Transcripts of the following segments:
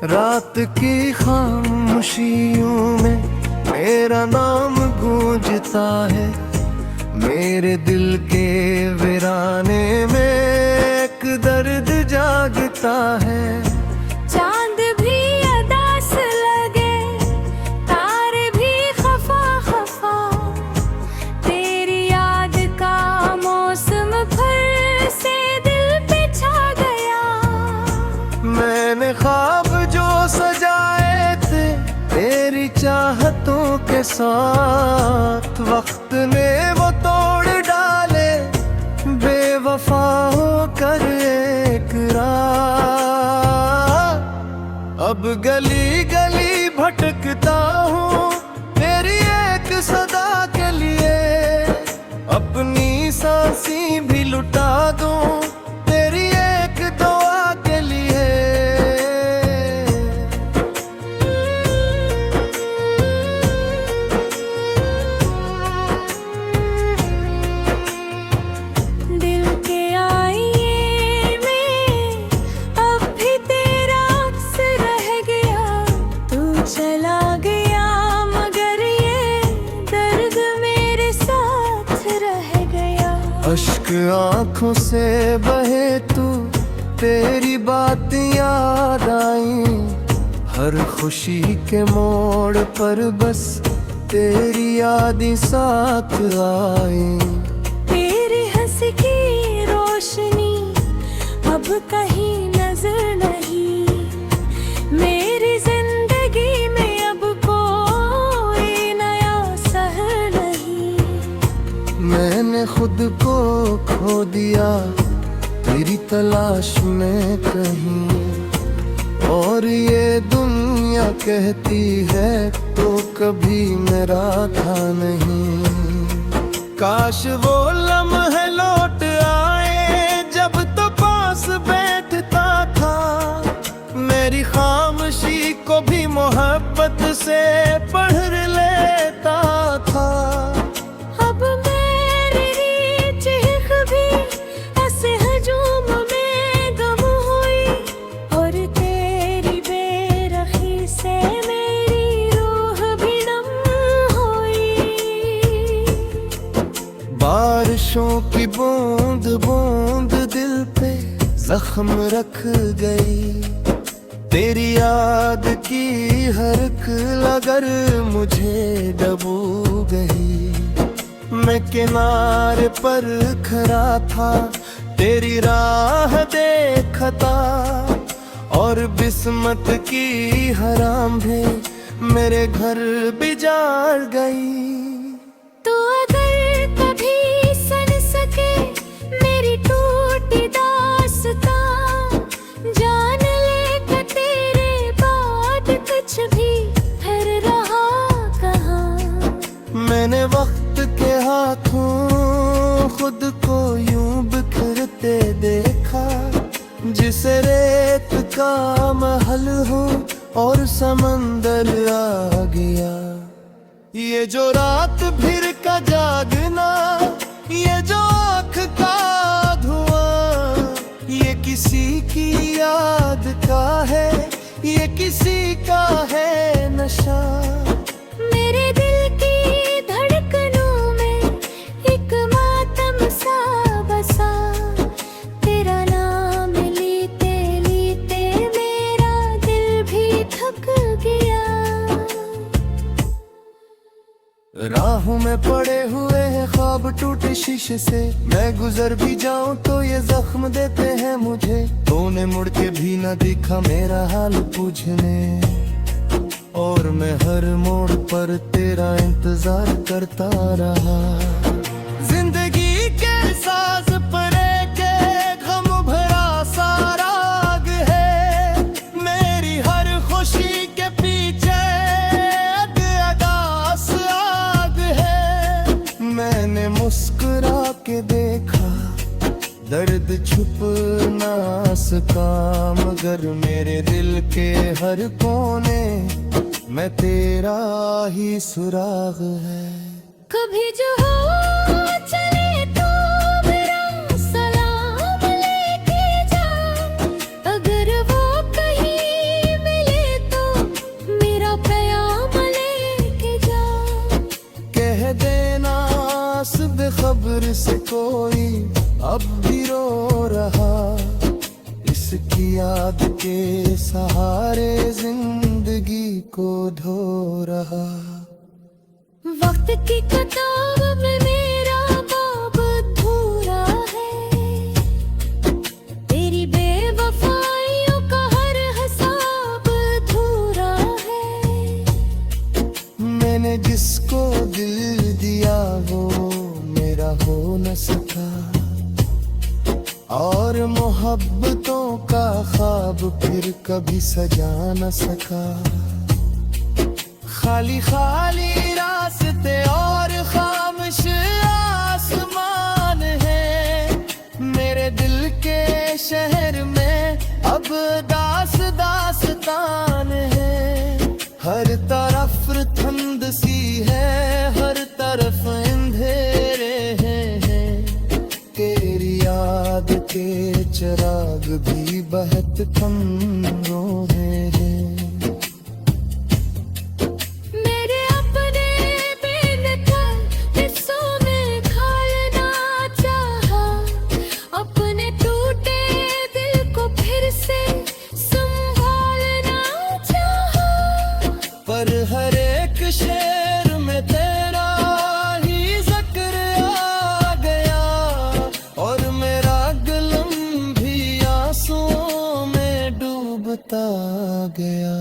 रात की खामोशियों में मेरा नाम गूंजता है। मेरे दिल के वीराने में एक दर्द जागता है। चांद भी अदास लगे, तारे भी खफा खफा, तेरी याद का मौसम फिर से दिल पे छा गया। मैंने ख्वाब जो सजाए थे तेरी चाहतों के साथ, वक्त ने वो तोड़ डाले बेवफा होकर एक रात। अब गली गली भटकता हूँ तेरी एक सदा के लिए, अपनी सांसें भी लुटा दूं तेरी एक दुआ के लिए। दिल के आईने में अब भी तेरा अक्स रह गया। तू चला गया मगर ये दर्द मेरे साथ रह गया। अश्क आंखों से बहे तू तेरी बात याद आई, हर खुशी के मोड़ पर बस तेरी याद साथ आई। तेरी हंसी की रोशनी अब कहीं नजर नहीं, मेरी जिंदगी में अब कोई नया सहर नहीं। मैंने खुद को खो दिया तेरी तलाश में कहीं, और ये दुनिया कहती है तो कभी मेरा था नहीं। काश वो लम्हे लौट आए जब तो पास बैठता था, मेरी खामोशी को भी मोहब्बत से पढ़ लेता था। अब मेरी चीख भी ऐसे हजूम में गम हुई, और तेरी बेरखी से मेरी रूह भी नम हुई। बारिशों की बूंद बूंद दिल पे जख्म रख गई, तेरी याद की हर अगर मुझे डबो गई। मैं किनारे पर खड़ा था तेरी राह देखता, और बिस्मत की हराम भी मेरे घर बिजार गई। तो अगर कभी सुन सके मेरी टूटी दास्तां, जान ले कि तेरे बाद कुछ भी फिर रहा कहाँ। मैंने वक्त के हाथों खुद को यूं बिखरते देखा, जिसे रेत का महल हो और समंदर आ गया। ये जो रात भर का जागना, ये जो आँख का धुआं, ये किसी की याद का है, ये किसी का है नशा। मेरे दिल की धड़कनों में एक मातम सा बसा, तेरा नाम लेते लेते मेरा दिल भी थक गया। राहों में पड़े हुए हैं ख्वाब टूटे शीशे से, मैं गुजर भी जाऊं तो ये जख्म देते हैं मुझे। तूने मुड़ के भी न दिखा मेरा हाल पूछने, और मैं हर मोड़ पर तेरा इंतजार करता रहा। जिंदगी के साज पर एक गम भरा सा राग है, मेरी हर खुशी के पीछे अगास आग है। मैंने मुस्कुरा के देखा दर्द छुप ना सका, मगर मेरे दिल के हर कोने में तेरा ही सुराग है। कभी जो हो चले तो मेरा सलाम लेके जा, अगर वो कहीं मिले जिसकी याद के सहारे जिंदगी को धो रहा। वक्त की किताब में मेरा बाब अधूरा है, तेरी बेवफाइयों का हर हिसाब अधूरा है। मैंने जिसको दिल दिया वो मेरा हो न सका, और मोहब्बतों का ख्वाब फिर कभी सजा न सका। खाली खाली रास्ते और खामोश आसमान है, मेरे दिल के शहर में अब दास दास्तान है। हर तरफ ठंड सी है, हर तरफ अंधेरे हैं। तेरी याद के चिराग भी बहुत कम रोहे हैं। पर हर एक शेर में तेरा ही जिक्र आ गया, और मेरा गलम भी आंसुओं में डूबता गया।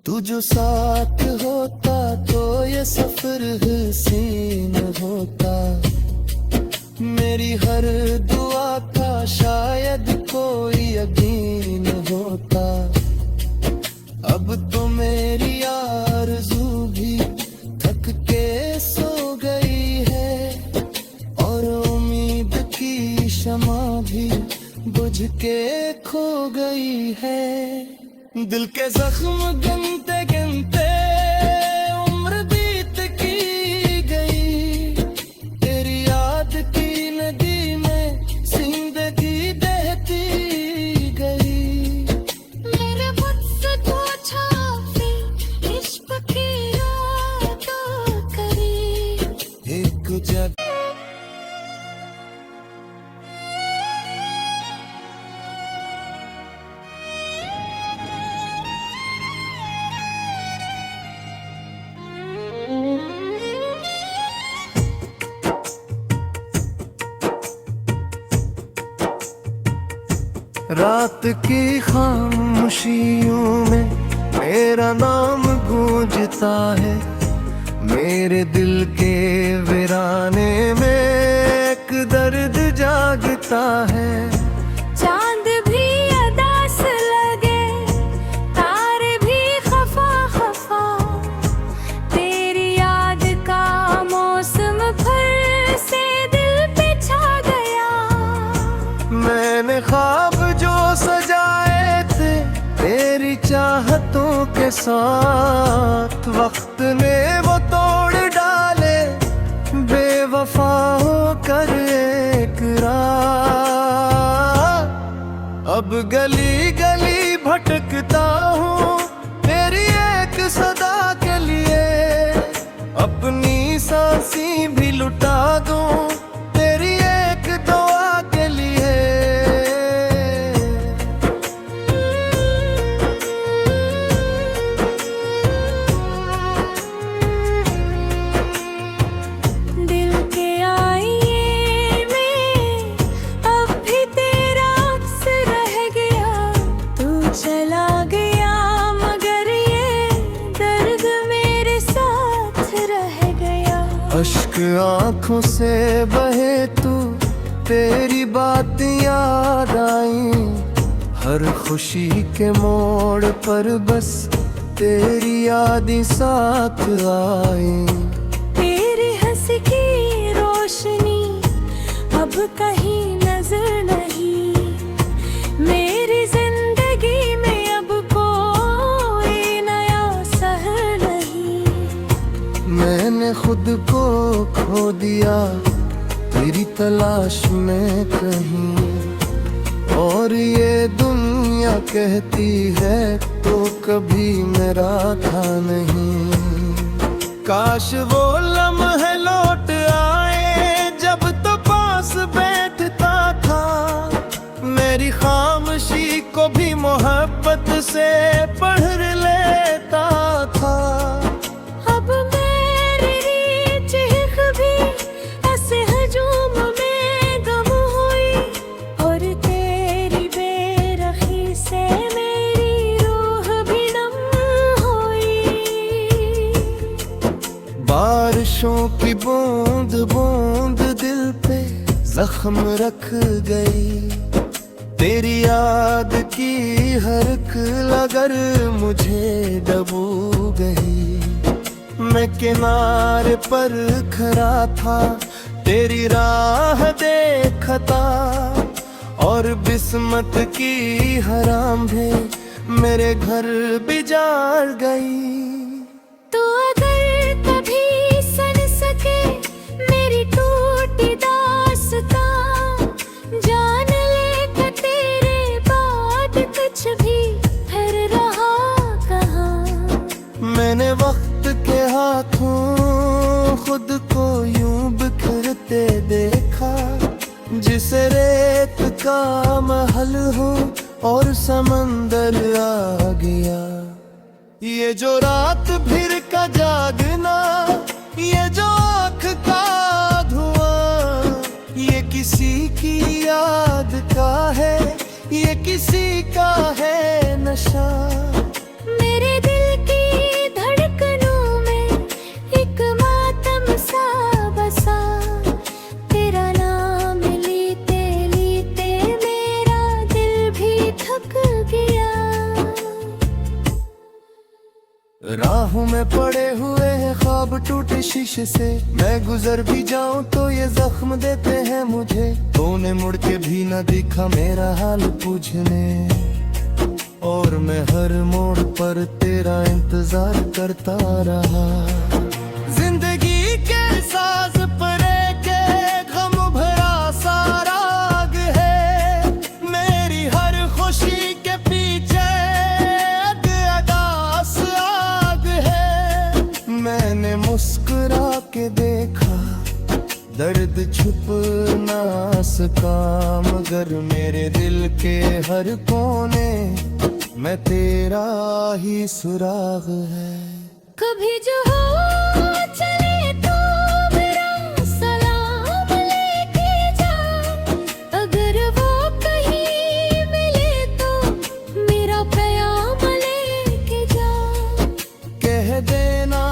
तू जो साथ होता तो ये सफर हसीन होता, मेरी हर दुआ का शायद कोई यकीन होता। अब तो मेरी आरज़ू भी थक के सो गई है, और उम्मीद की शमा भी बुझ के खो गई है। दिल के जख्म गिनते गिनते उम्र बीत की गई, तेरी याद की नदी में जिंदगी बहती गई। मेरे मुझसे पूछा फिर इश्क की याद करी एक जगह रात की खामोशियों में मेरा नाम गूंजता है, मेरे दिल के वीराने में एक दर्द जागता है। चांद भी अदास लगे, तारे भी खफा खफा, तेरी याद का मौसम फिर से दिल पे छा गया। मैंने ख्वाब जो सजाए थे तेरी चाहतों के साथ, वक्त ने वो तोड़ डाले बेवफा होकर एक रात। अब गली गली भटकता हूँ तेरी एक सदा के लिए, अपनी सांसें भी लुटा दूँ तेरी एक दुआ के लिए। दिल के आईने में अब भी तेरा अक्स रह गया, तू चला गया मगर ये दर्द मेरे साथ रह गया। अश्क आंखों से बहे तू तेरी बात याद आई, हर खुशी के मोड़ पर बस तेरी याद साथ आई। तेरी हंसी की रोशनी अब कहीं नजर नहीं, मेरी जिंदगी में अब कोई नया सहर नहीं। मैंने खुद को खो दिया तेरी तलाश में कहीं, और ये दुनिया कहती है तो कभी मेरा था नहीं। काश वो लम्हे लौट आए जब तो पास बैठता था, मेरी खामोशी से पढ़ लेता था। अब मेरी चीख भी ऐसे हजूम में गम हुई, और तेरी बेरखी से मेरी रूह भी नम हुई। बारिशों की बूंद बूंद दिल पे जख्म रख गई, तेरी याद की हर एक लगर मुझे दबू गई। मैं किनारे पर खड़ा था, तेरी राह देखता, और बिस्मत की हराम है मेरे घर बिजार गई। तो अगर कभी सुन सके मेरी टूटी दास्तां, जान ले कि तेरे बाद कुछ भी फिर रहा कहाँ। मैंने वक्त के हाथों खुद को यूं बिखरते देखा, जिसे रेत का महल हो और समंदर आ गया। ये जो रात भर का जागना, ये जो आँख का धुआं, ये किसी की याद का है, ये किसी का है नशा। मेरे दिल की धड़कनों में एक मातम सा बसा, तेरा नाम लेते लेते मेरा दिल भी थक गया। राहों में पड़े हुए हैं ख्वाब टूटे शीशे से, मैं गुजर भी जाऊं तो ये जख्म देते हैं मुझे। तूने मुड़ के भी न देखा मेरा हाल पूछने, और मैं हर मोड़ पर तेरा इंतजार करता रहा। जिंदगी के साज पर के गम भरा सा राग है, मेरी हर खुशी के पीछे अगास आग है। मैंने मुस्कुरा के देखा, दर्द छुप ना सका, मगर मेरे दिल के हर कोने में तेरा ही सुराग है। कभी जो हो चले तो मेरा सलाम लेके जा, अगर वो कहीं मिले तो मेरा प्याम लेके जा। कह देना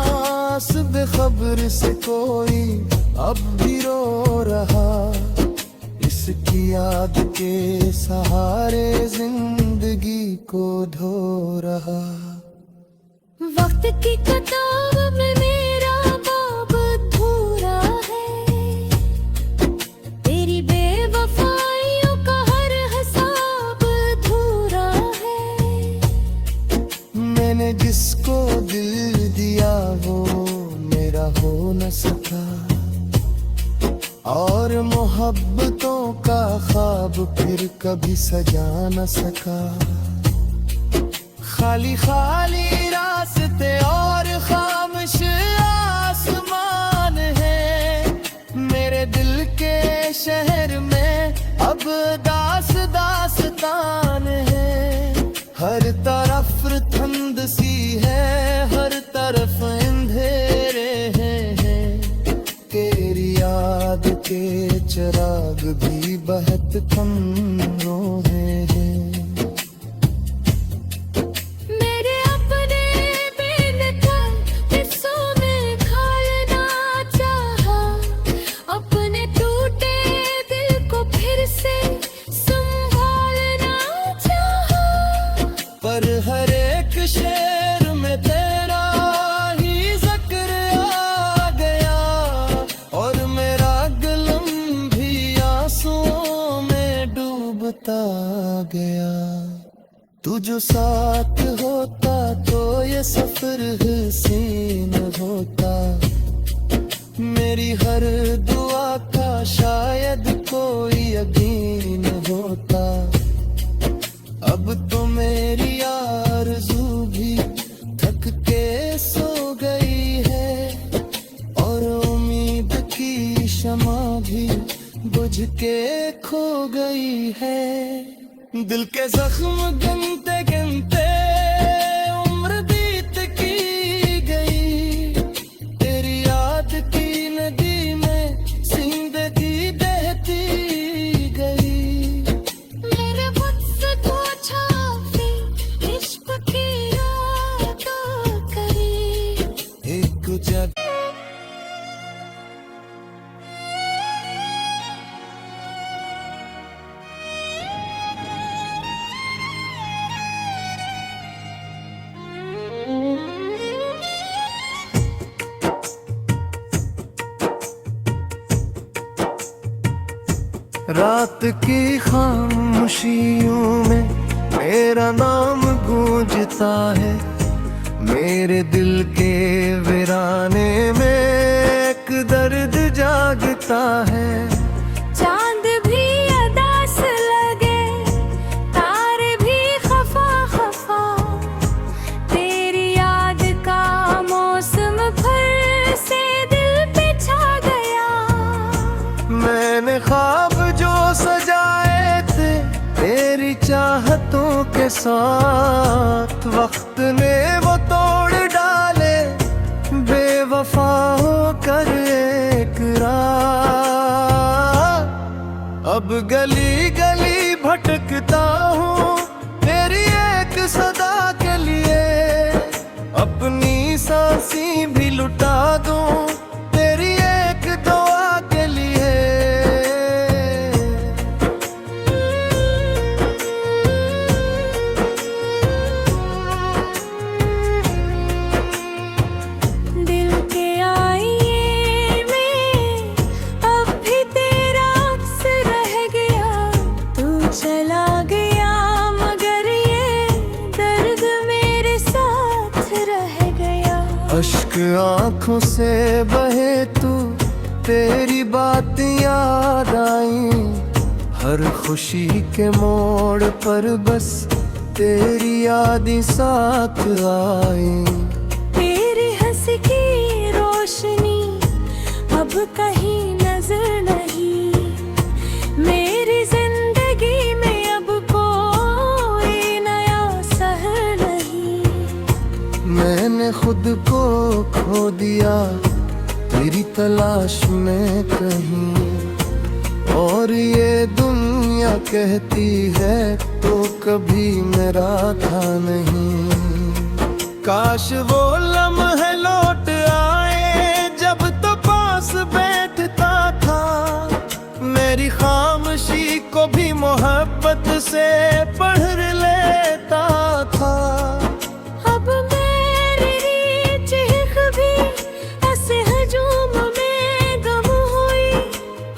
बेखबर से कोई अब भी रो रहा, इसकी याद के सहारे जिंदगी को धो रहा। वक्त की किताब में मेरा बाब अधूरा है, तेरी बेवफाइयों का हर हिसाब अधूरा है। मैंने जिसको दिल दिया वो मेरा हो न सका, और मोहब्बतों का ख्वाब फिर कभी सजा न सका। खाली खाली रास्ते और खामोश आसमान है, मेरे दिल के शहर में अब दास दास्तान है। हर तरफ ठंड सी है, हर तरफ अंधेरे हैं, तेरी याद के चिराग भी बहुत कम रोहे हैं। मेरे अपने बेनकाब हिस्सों में खालना चाहा, अपने टूटे दिल को फिर से संभालना चाहा। पर हर एक शेर में तेरा ही जिक्र आ गया, और मेरा गलम भी आंसुओं में डूबता गया। तू जो साथ होता तो ये सफर हसीन होता, मेरी हर दुआ का शायद कोई यकीन होता। अब तो मेरी आरज़ू भी थक के सो गई है, और उम्मीद की शमा भी बुझ के खो गई है। दिल के जख्म गिनते गिनते रात की खामोशियों में मेरा नाम गूंजता है, मेरे दिल के वीराने में एक दर्द जागता है। चांद भी अदास लगे, तारे भी खफा खफा, तेरी याद का मौसम फिर से दिल पे छा गया। मैंने ख्वाब जो सजाए थे तेरी चाहतों के साथ, वक्त ने वो तोड़ डाले बेवफा होकर एक रात। अब गली गली भटकता हूँ तेरी एक सदा के लिए, अपनी सांसें भी लुटा दूं तेरी एक दुआ के लिए। दिल के आईने में अब भी तेरा अक्स रह गया, तू चला गया मगर ये दर्द मेरे साथ रह गया। अश्क आंखों से बहे तू तेरी बात याद आई, हर खुशी के मोड़ पर बस तेरी याद ही साथ आई। तेरी हंसी की रोशनी अब कहीं नजर नहीं, मेरी जिंदगी में अब कोई नया सहर नहीं। मैंने खुद को खो दिया तेरी तलाश में कहीं, और ये दुनिया कहती है तो कभी मेरा था नहीं। काश वो लम्हे लौट आए जब तो पास बैठता था, मेरी खामोशी को भी मोहब्बत से पढ़ लेता था। अब मेरी चीख भी ऐसे हजूम में गम हुई,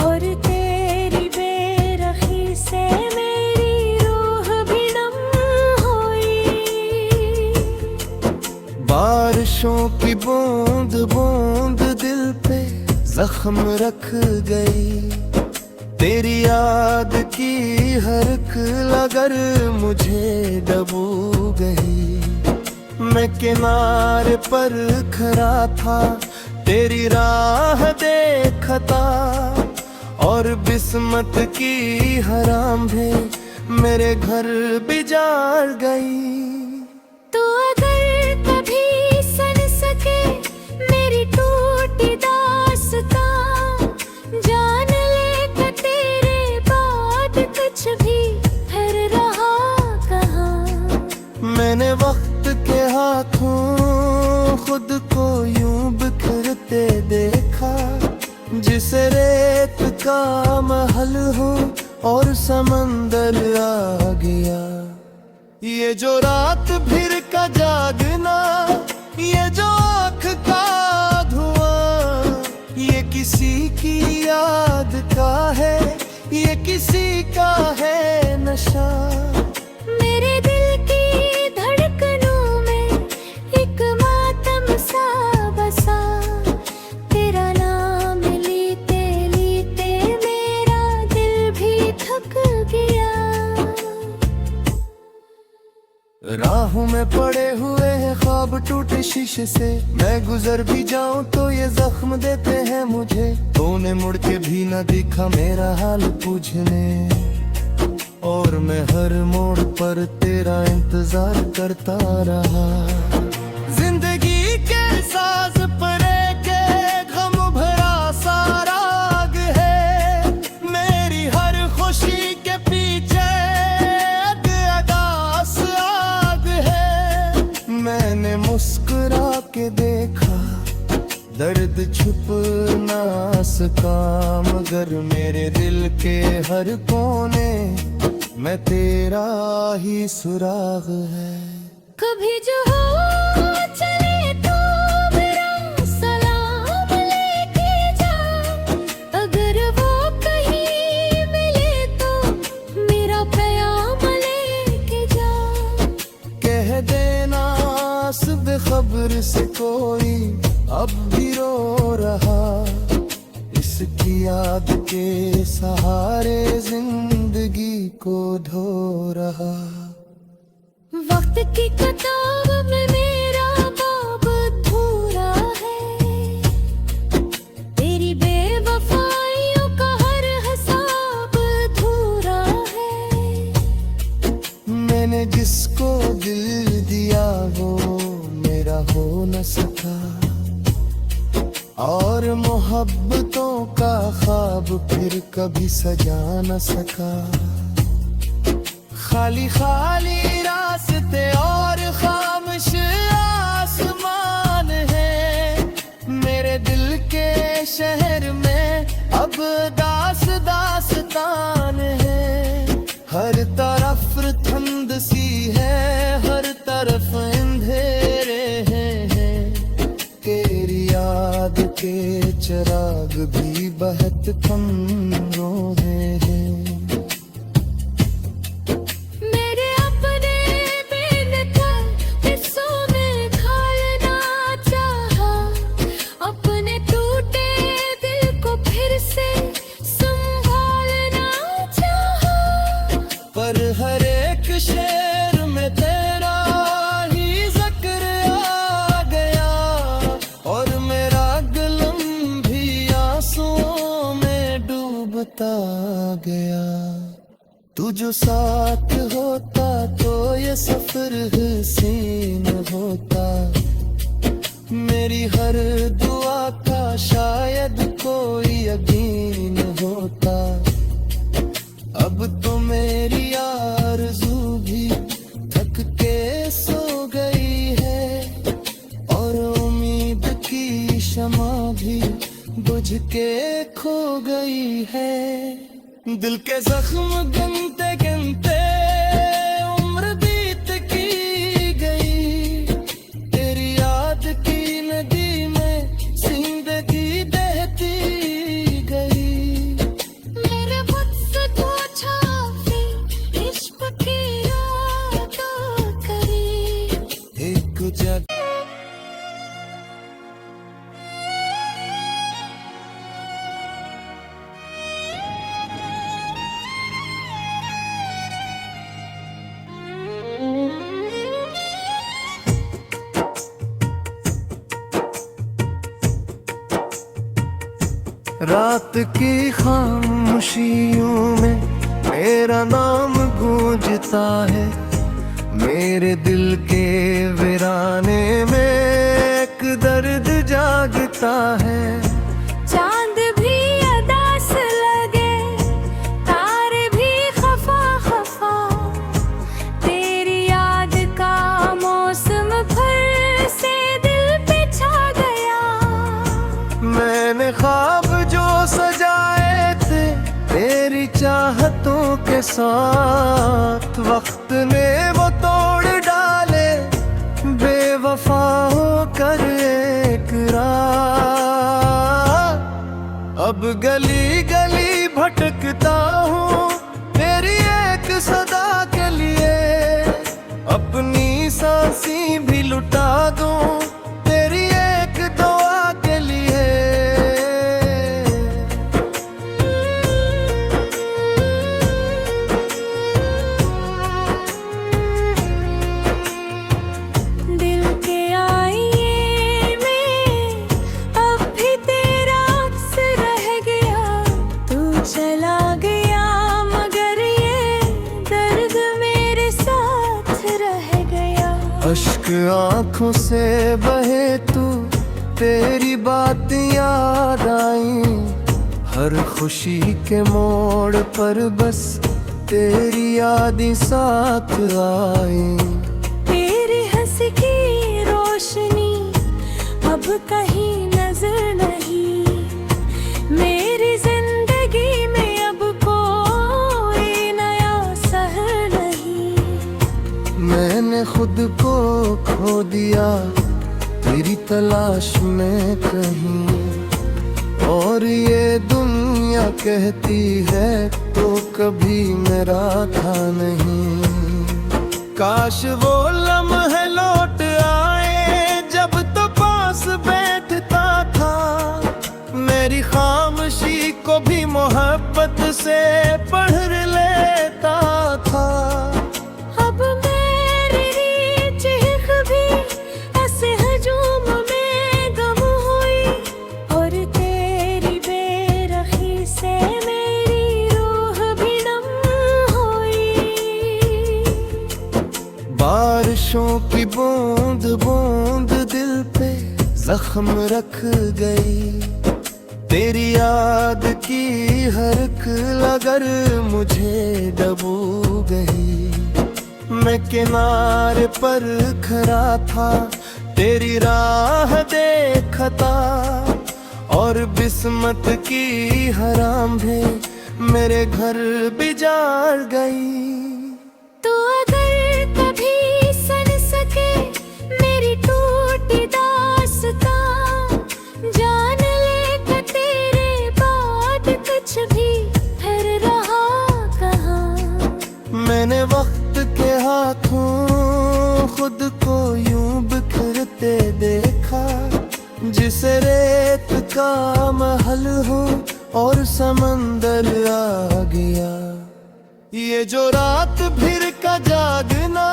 और तेरी बेरखी से मेरी रूह भी नम हुई। बारिशों की बूंद बूंद दिल पे जख्म रख गई, तेरी याद की हर लगर मुझे डबो गई। मैं किनारे पर खड़ा था तेरी राह देखता, और बिस्मत की हराम भी मेरे घर बिजार गई। तो अगर कभी सुन सके मेरी टूटी दास्तां, जान ले कि तेरे बाद कुछ भी फिर रहा कहाँ। मैंने वक्त के हाथों खुद को यूं बिखरते देखा, जिसे रेत का महल हो और समंदर आ गया। ये जो रात फिर का जागना, ये जो आँख का धुआं, ये किसी की याद का है, ये किसी का है नशा। मेरे दिल की धड़कनों में एक मातम सा बसा, तेरा नाम लेते लेते मेरा दिल भी थक गया। राहों में पड़े हुए हैं ख्वाब टूटे शीशे से, मैं गुजर भी जाऊं तो ये जख्म देते हैं मुझे। तूने मुड़ के भी न दिखा मेरा हाल पूछने, और मैं हर मोड़ पर तेरा इंतजार करता रहा। जिंदगी के साज पर के गम भरा सा राग है, मेरी हर खुशी के पीछे एक अगास आग है। मैंने मुस्कुरा के देखा दर्द छुप ना सका, मगर मेरे दिल के हर कोने मैं तेरा ही सुराग है। कभी जो हो चले तो मेरा सलाम लेके जा, अगर वो कहीं मिले से कोई अब भी रो रहा, इसकी याद के सहारे जिंदगी को धो रहा। वक्त की किताब में मेरा बाब अधूरा है, तेरी बेवफाइयों का हर हिसाब अधूरा है। मैंने जिसको दिल दिया वो मेरा हो न सका, और मोहब्बतों का ख्वाब फिर कभी सजा न सका। खाली खाली रास्ते और खामोश आसमान है, मेरे दिल के शहर में अब दास दास्तान है। हर तरफ ठंड सी है, हर तरफ अंधेरे हैं, तेरी याद के चिराग भी बहुत कम रोहे हैं। पर हर एक शेर में तेरा ही जिक्र आ गया, और मेरा गलम भी आंसुओं में डूबता गया। तू जो साथ होता तो ये सफर हसीन होता, मेरी हर दुआ का शायद कोई यकीन होता। अब तो मेरी आरज़ू भी थक के सो गई है, और उम्मीद की शमा भी बुझ के खो गई है। दिल के जख्म गिनते गिनते उम्र बीत की गई, तेरी याद की नदी में जिंदगी बहती गई। रात की खामोशियों में मेरा नाम गूंजता है, मेरे दिल के वीराने में एक दर्द जागता है। चांद भी अदास लगे, तारे भी खफा खफा, तेरी याद का मौसम फिर से दिल पे छा गया। मैंने ख्वाब जो सजाए थे तेरी चाहतों के साथ, वक्त ने वो तोड़ डाले बेवफा होकर एक रात। अब गली गली भटकता हूँ तेरी एक सदा के लिए, अपनी सांसें भी लुटा दूँ तेरी एक दुआ के लिए। दिल के आईने में अब भी तेरा अक्स रह गया, तू चला गया मगर ये दर्द मेरे साथ रह गया। अश्क आंखों से बहे तू तेरी बात याद आई, हर खुशी के मोड़ पर बस तेरी याद साथ आई। तेरी हंसी की रोशनी अब कहीं नजर नहीं, मेरी जिंदगी में अब कोई नया सहर नहीं। मैंने खुद को खो दिया तेरी तलाश में कहीं, और ये दुनिया कहती है तो कभी मेरा था नहीं। काश वो लम्हे लौट आए जब तो खामोशी को भी मोहब्बत से पढ़ लेता था। अब मेरी चीख भी ऐसे हजूम में गम हुई, और तेरी बेरखी से मेरी रूह भी नम हुई। बारिशों की बूंद बूंद दिल पे जख्म रख गई, तेरी याद की हर एक लगर मुझे डबू गई। मैं किनारे पर खड़ा था, तेरी राह देखता, और बिस्मत की हराम है मेरे घर बिजार गई। तो अगर कभी सुन सके मेरी टूटी दास्तां, जान ले कि तेरे बाद कुछ भी फिर रहा कहाँ। मैंने वक्त के हाथों खुद को यूं बिखरते देखा, जिसे रेत का महल हो और समंदर आ गया। ये जो रात भर का जागना,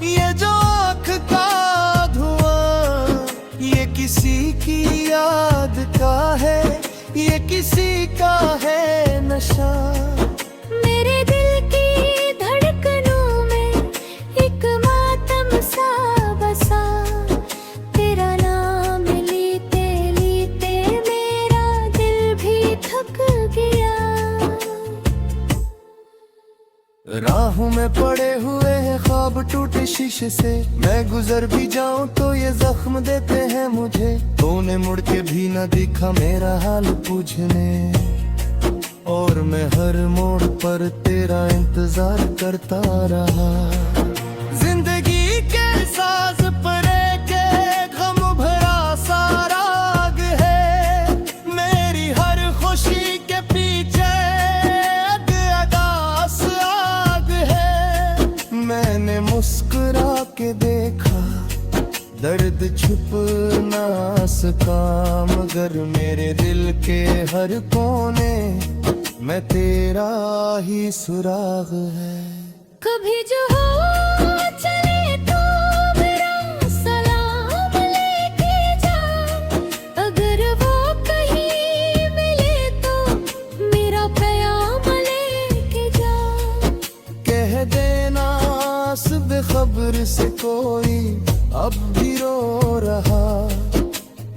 ये जो आँख का धुआं, ये किसी की याद का है, ये किसी का है नशा। मेरे दिल की धड़कनों में एक मातम सा बसा, तेरा नाम लेते लेते मेरा दिल भी थक गया। राहों में पड़े हुए हैं ख्वाब टूटे शीशे से, मैं गुजर भी जाऊं तो ये जख्म देते हैं मुझे। तूने मुड़ के भी न दिखा मेरा हाल पूछने, और मैं हर मोड़ पर तेरा इंतजार करता रहा। जिंदगी के साज पर के गम भरा सा राग है, मेरी हर खुशी के पीछे अगास आग है। मैंने मुस्कुरा के देखा, दर्द छुप ना सका, मगर मेरे दिल के हर कोने मैं तेरा ही सुराग है। कभी जो हो चले तो मेरा सलाम लेके जा, अगर वो कहीं मिले तो मेरा प्याम लेके जा। कह देना बेखबर से कोई अब भी रो रहा,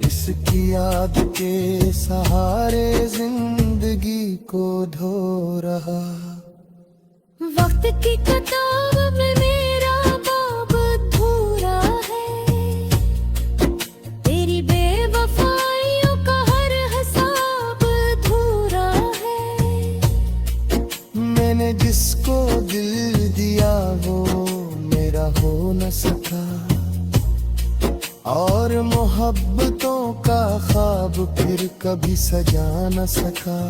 इसकी याद के सहारे जिंदगी को धो रहा। वक्त की किताब में मेरा बाब अधूरा है, तेरी बेवफाइयों का हर हिसाब अधूरा है। मैंने जिसको दिल दिया वो मेरा हो न सका, और मोहब्बतों का ख्वाब फिर कभी सजा न सका।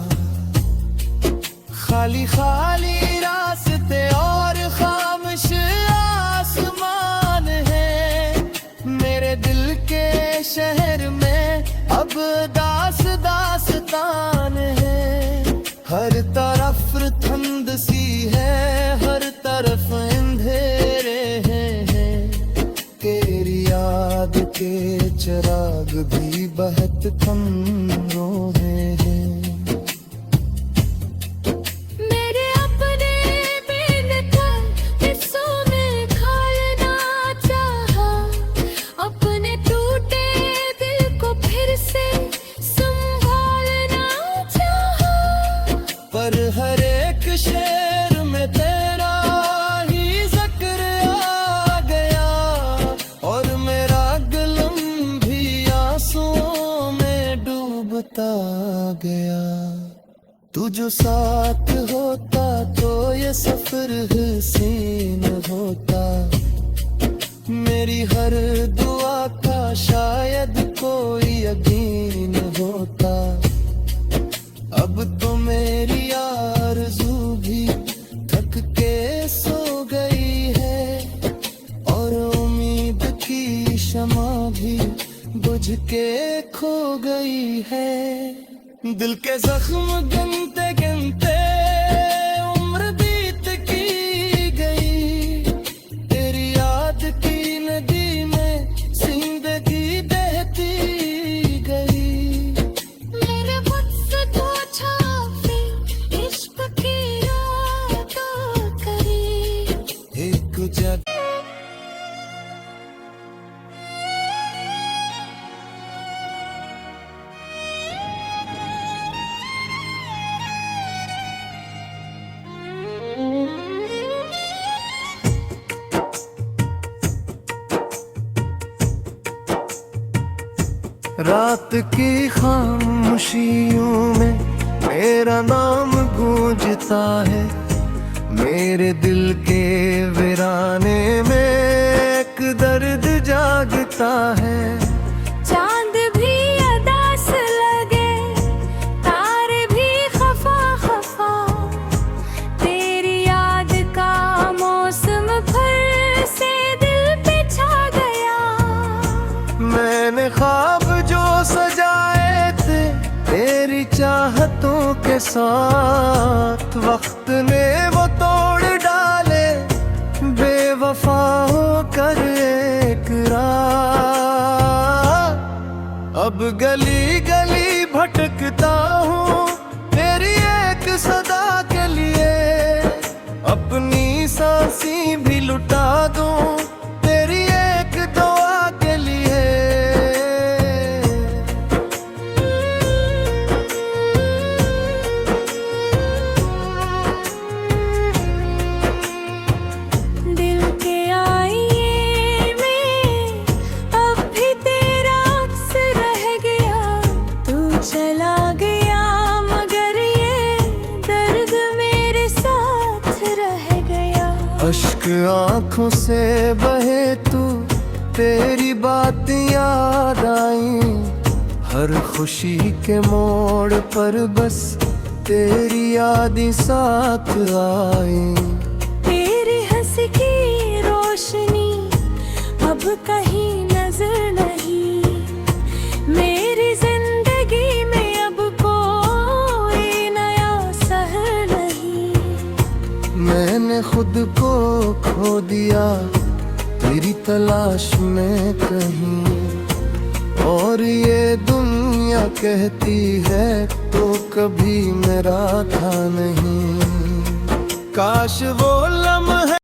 खाली खाली रास्ते और खामोश आसमान है, मेरे दिल के शहर में अब दास दास्तान है। हर तरफ ठंड सी है, हर तरफ अंधेरे हैं, तेरी याद के चिराग भी बहुत कम रोहे हैं। मेरे अपने बेनकाब हिस्सों में खालना चाहा, अपने टूटे दिल को फिर से संभालना चाहा। पर हर एक शेर में तेरा ही जिक्र आ गया, और मेरा गलम भी आंसुओं में डूबता गया। तू जो साथ होता तो ये सफर हसीन होता, मेरी हर दुआ का शायद कोई यकीन होता। अब तो मेरी आरज़ू भी थक के सो गई है, और उम्मीद की शमा भी बुझ के खो गई है। दिल के जख्म गिनते गिनते उम्र बीत की गई, तेरी याद की नदी में जिंदगी बहती गई। मेरे मुझसे पूछा फिर इश्क की रातों करी। एक जग रात की खामोशियों में मेरा नाम गूंजता है, मेरे दिल के वीराने में एक दर्द जागता है। चांद भी अदास लगे, तारे भी खफा खफा, तेरी याद का मौसम फिर से दिल पे छा गया। मैंने ख्वाब जो सजाए थे तेरी चाहतों के साथ, वक्त ने वो तोड़ डाले बेवफा होकर एक रात। अब गली गली भटकता हूँ तेरी एक सदा के लिए, अपनी सांसें भी लुटा दूं तेरी एक दुआ के लिए। दिल के आईने में अब भी तेरा अक्स रह गया, तू चला गया मगर ये दर्द मेरे साथ रह गया। अश्क आंखों से बहे तू तेरी बात याद आई, हर खुशी के मोड़ पर बस तेरी याद साथ आई। तेरी हंसी की रोशनी अब कहीं नजर नहीं, मेरी जिंदगी में अब कोई नया सहर नहीं। मैंने खुद को खो दिया तेरी तलाश में कहीं, और ये दुनिया कहती है तो कभी मेरा था नहीं। काश वो लम्हा